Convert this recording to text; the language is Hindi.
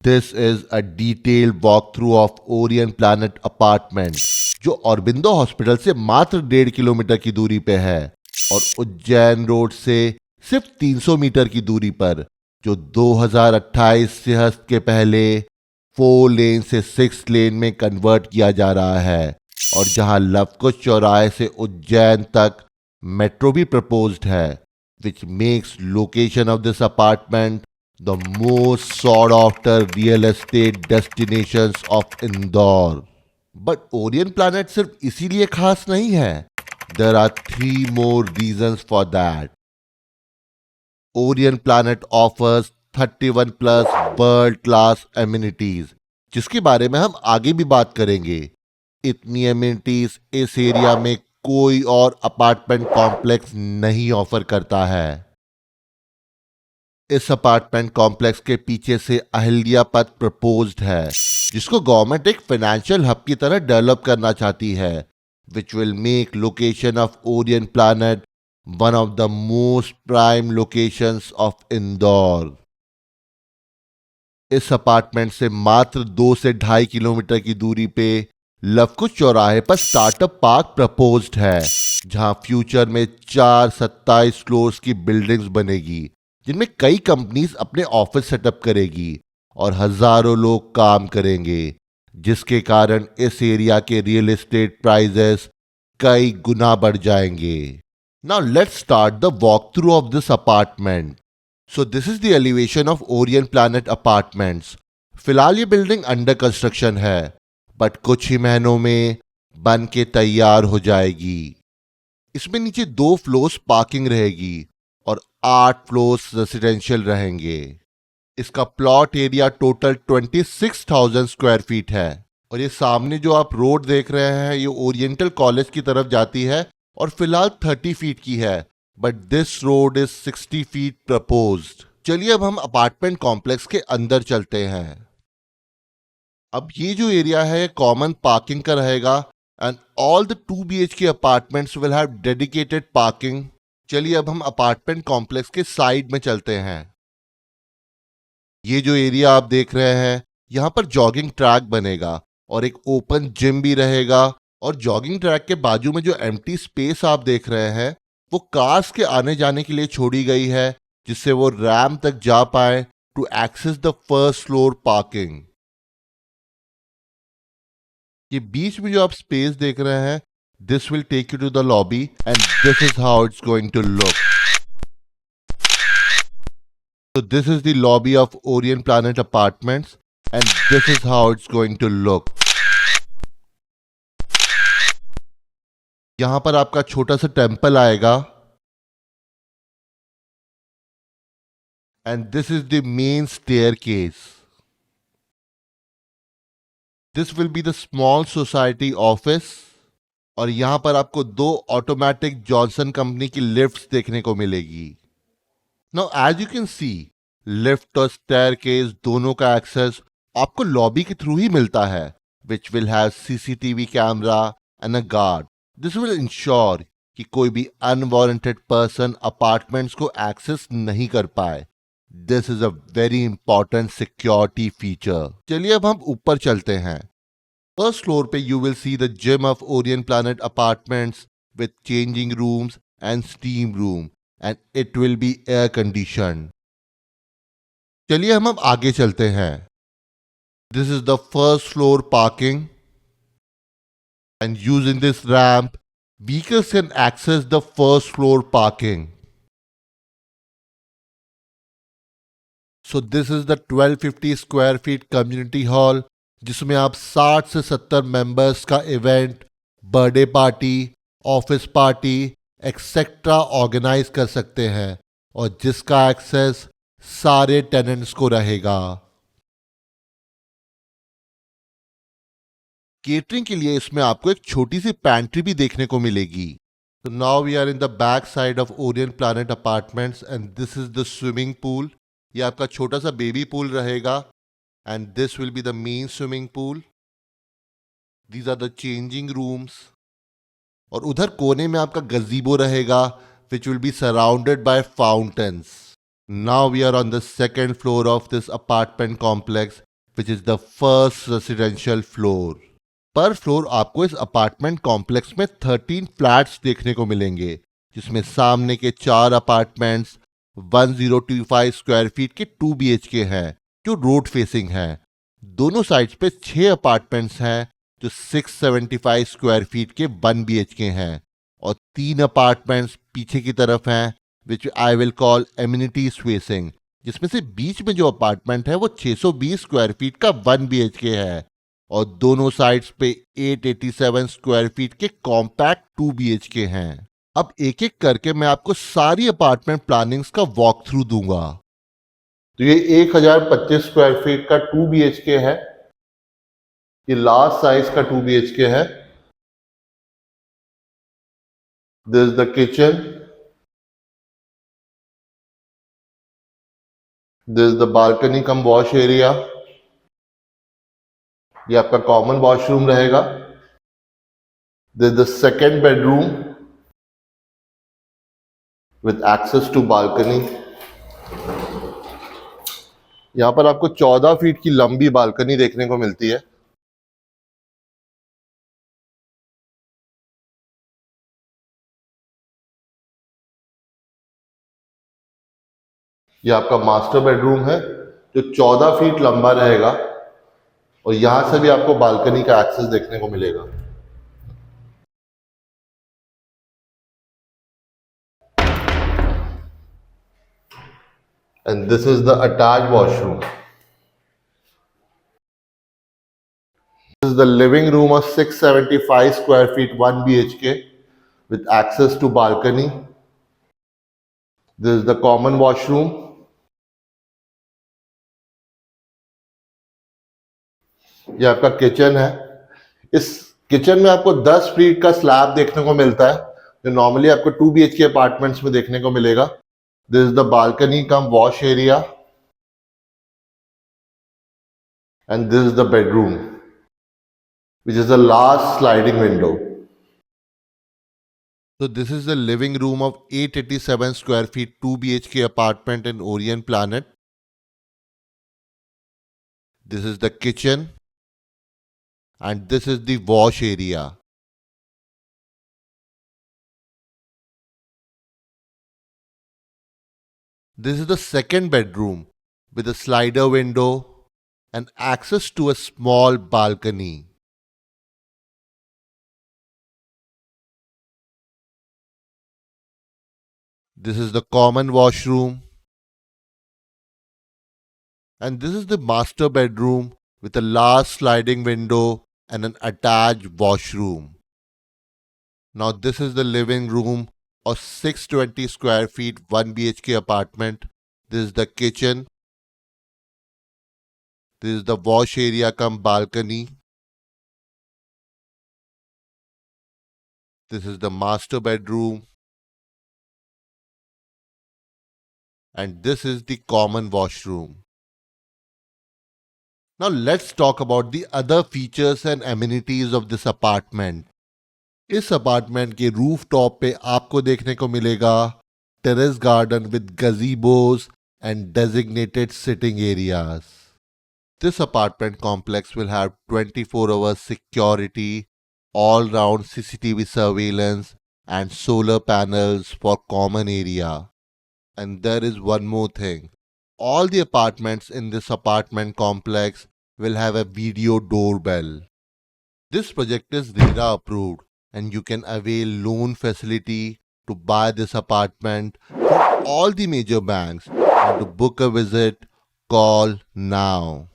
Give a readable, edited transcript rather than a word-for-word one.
This is a detailed walkthrough of Orient Planet Apartment, जो औरबिंदो हॉस्पिटल से मात्र 1.5 किलोमीटर की दूरी पे है और उज्जैन रोड से सिर्फ 300 मीटर की दूरी पर, जो 2028 सिंहस्थ के पहले 4 लेन से 6 लेन में कन्वर्ट किया जा रहा है और जहां लवकुश चौराहे से उज्जैन तक मेट्रो भी प्रपोज्ड है, which makes location of this apartment the most sought after real estate destinations of Indore. But Orient Planet सिर्फ इसीलिए खास नहीं है. There are 3 more reasons for that. Orient Planet offers 31 plus world class amenities, जिसके बारे में हम आगे भी बात करेंगे. इतनी amenities इस एरिया में कोई और अपार्टमेंट कॉम्प्लेक्स नहीं ऑफर करता है. इस अपार्टमेंट कॉम्प्लेक्स के पीछे से अहिल्या पथ प्रपोज्ड है, जिसको गवर्नमेंट एक फाइनेंशियल हब की तरह डेवलप करना चाहती है, which will make location of Orient planet one of the most prime locations of Indore. इस अपार्टमेंट से मात्र 2 से 2.5 किलोमीटर की दूरी पे लवकुश चौराहे पर स्टार्टअप पार्क प्रपोज्ड है, जहां फ्यूचर में 27 फ्लोर्स की बिल्डिंग्स बनेगी, जिनमें कई कंपनीज अपने ऑफिस सेटअप करेगी और हजारों लोग काम करेंगे, जिसके कारण इस एरिया के रियल एस्टेट प्राइसेस कई गुना बढ़ जाएंगे. Now let's start the walk through of this apartment. So this is the elevation of Orient Planet apartments. फिलहाल ये बिल्डिंग अंडर कंस्ट्रक्शन है, बट कुछ ही महीनों में बन के तैयार हो जाएगी. इसमें नीचे 2 फ्लोर्स पार्किंग रहेगी और 8 फ्लोर्स रेसिडेंशियल रहेंगे. इसका plot area total 26,000 square feet है और ये सामने जो आप रोड देख रहे हैं, ये ओरिएंटल कॉलेज की तरफ जाती है और फिलहाल 30 फीट की है, but this road is 60 feet proposed. चलिए अब हम अपार्टमेंट कॉम्प्लेक्स के अंदर चलते हैं. अब ये जो एरिया है कॉमन पार्किंग का रहेगा and all the 2 BHK apartments will have dedicated parking. चलिए अब हम अपार्टमेंट कॉम्प्लेक्स के साइड में चलते हैं. ये जो एरिया आप देख रहे हैं, यहाँ पर जॉगिंग ट्रैक बनेगा और एक ओपन जिम भी रहेगा, और जॉगिंग ट्रैक के बाजू में जो एम्प्टी स्पेस आप देख रहे हैं, वो कार्स के आने जाने के लिए छोड़ी गई है, जिससे वो रैंप तक जा पाए to access the first floor parking. ये बीच में जो आप स्पेस देख रहे हैं, this will take you to the lobby and this is how it's going to look. So this is the lobby of Orient Planet Apartments and this is how it's going to look. यहां पर आपका छोटा सा टेम्पल आएगा and this is the main staircase. This will be the small society office और यहां पर आपको 2 ऑटोमेटिक जॉनसन कंपनी की लिफ्ट्स देखने को मिलेगी. Now as you can see, lift और स्टेयरकेस दोनों का एक्सेस आपको लॉबी के थ्रू ही मिलता है, which will have CCTV camera and a guard. This will ensure कि कोई भी अनवारंटेड पर्सन अपार्टमेंट्स को एक्सेस नहीं कर पाए. This is a very important security feature. चलिए अब हम ऊपर चलते हैं. फर्स्ट फ्लोर पे you will see the gym of Orient Planet Apartments with changing rooms and steam room and it will be air conditioned. चलिए हम अब आगे चलते हैं. This is the first floor parking and using this ramp vehicles can access the first floor parking. So this is the 1250 square feet community hall, जिसमें आप 60 से 70 मेंबर्स का event, birthday party, office party etcetera organise कर सकते हैं और जिसका एक्सेस सारे टेनेंट्स को रहेगा. केटरिंग के लिए इसमें आपको एक छोटी सी पैंट्री भी देखने को मिलेगी. तो now we are in the back side of Orient Planet apartments and this is the swimming pool. ये आपका छोटा सा बेबी पूल रहेगा and this will be the main swimming pool. These are the changing rooms और उधर कोने में आपका गजीबो रहेगा, which will be surrounded by fountains. Now we are on the second floor of this apartment complex which is the first residential floor. पर फ्लोर आपको इस अपार्टमेंट कॉम्प्लेक्स में 13 फ्लैट्स देखने को मिलेंगे, जिसमें सामने के 4 अपार्टमेंट्स 1025 स्क्वायर फीट के 2 BHK हैं जो रोड फेसिंग हैं। दोनों साइड्स पे 6 अपार्टमेंट्स हैं जो 675 स्क्वायर फीट के 1 BHK हैं, और 3 अपार्टमेंट्स पीछे की तरफ हैं which I will call amenities facing, जिसमें से बीच में जो अपार्टमेंट है वो 620 स्क्वायर फीट का 1 BHK है, और दोनों साइड्स पे 887 स्क्वायर फीट के कॉम्पैक्ट 2 BHK हैं। अब एक एक करके मैं आपको सारी अपार्टमेंट प्लानिंग्स का वॉक थ्रू दूंगा। तो ये 1025 स्क्वायर फीट का 2 BHK है, ये लार्ज साइज का 2 BHK है। This is the kitchen, this is the balcony cum wash area, ये आपका कॉमन वॉशरूम रहेगा। This is the second bedroom with access to balcony. यहां पर आपको 14 फीट की लंबी बालकनी देखने को मिलती है। यह आपका मास्टर बेडरूम है जो 14 फीट लंबा रहेगा, और यहां से भी आपको बालकनी का एक्सेस देखने को मिलेगा। And this is the attached washroom. This is the living room of 675 square feet 1 BHK with access to balcony. This is the common washroom. ये आपका किचन है। इस किचन में आपको 10 फीट का स्लैब देखने को मिलता है, जो नॉर्मली आपको 2 BHK अपार्टमेंट्स में देखने को मिलेगा। This is the balcony cum wash area, and this is the bedroom which is the last sliding window. So this is the living room of 887 square feet 2 BHK apartment in Orient Planet. This is the kitchen, and this is the wash area. This is the second bedroom with a slider window and access to a small balcony. This is the common washroom, and this is the master bedroom with a large sliding window and an attached washroom. Now this is the living room of 620 square feet 1 BHK apartment. This is the kitchen. This is the wash area cum balcony. This is the master bedroom. And this is the common washroom. Now let's talk about the other features and amenities of this apartment. इस अपार्टमेंट के रूफ टॉप पे आपको देखने को मिलेगा terrace garden with gazebos and designated sitting areas. This apartment complex will have 24-hour security, all-round CCTV surveillance, and solar panels for common area. And there is one more thing. All the apartments in this apartment complex will have a video doorbell. This project is RERA approved, and you can avail loan facility to buy this apartment from all the major banks. And to book a visit, call now.